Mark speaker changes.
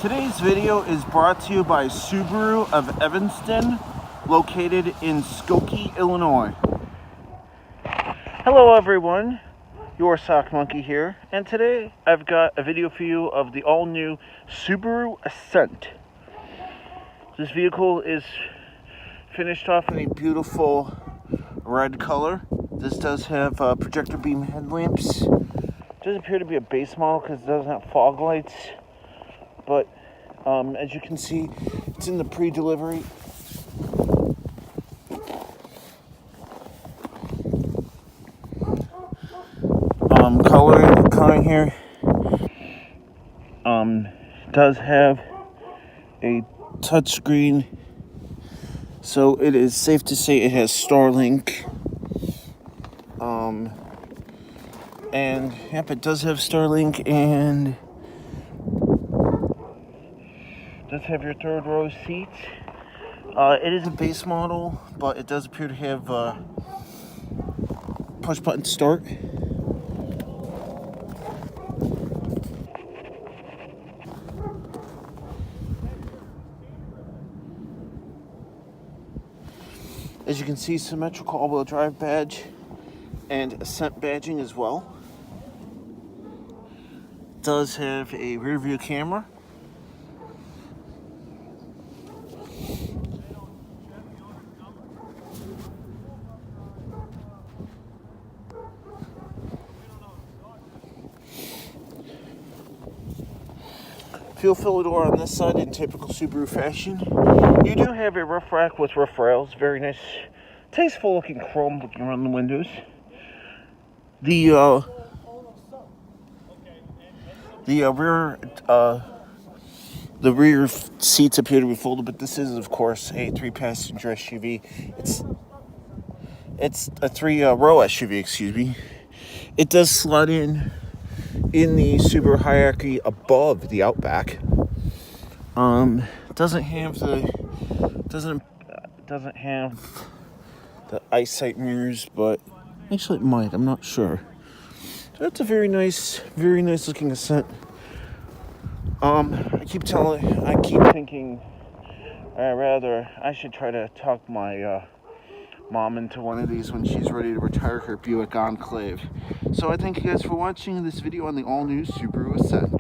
Speaker 1: Today's video is brought to you by Subaru of Evanston, located in Skokie, Illinois. Hello everyone, your Sock Monkey here, and today I've got a video for you of the all-new Subaru Ascent. This vehicle is finished off in a beautiful red color. This does have projector beam headlamps. It does appear to be a base model because it doesn't have fog lights, but as you can see, it's in the pre-delivery. Coloring here does have a touchscreen, so it is safe to say it has Starlink. And yep, it does have Starlink, and does have your third row seats. It is a base model, but it does appear to have push button start. As you can see, symmetrical all-wheel drive badge and Ascent badging as well. Does have a rear view camera. Fuel filler door on this side in typical Subaru fashion. You do have a roof rack with roof rails. Very nice, tasteful looking chrome looking around the windows. The rear seats appear to be folded, but this is, of course, a 3-passenger SUV. It's a 3-row SUV, excuse me. It does slot in the Subaru hierarchy above the Outback. Doesn't have the eyesight mirrors, but actually it might. I'm not sure. So that's a very nice looking Ascent. I keep thinking, rather, I should try to talk my mom into one of these when she's ready to retire her Buick Enclave. So I thank you guys for watching this video on the all-new Subaru Ascent.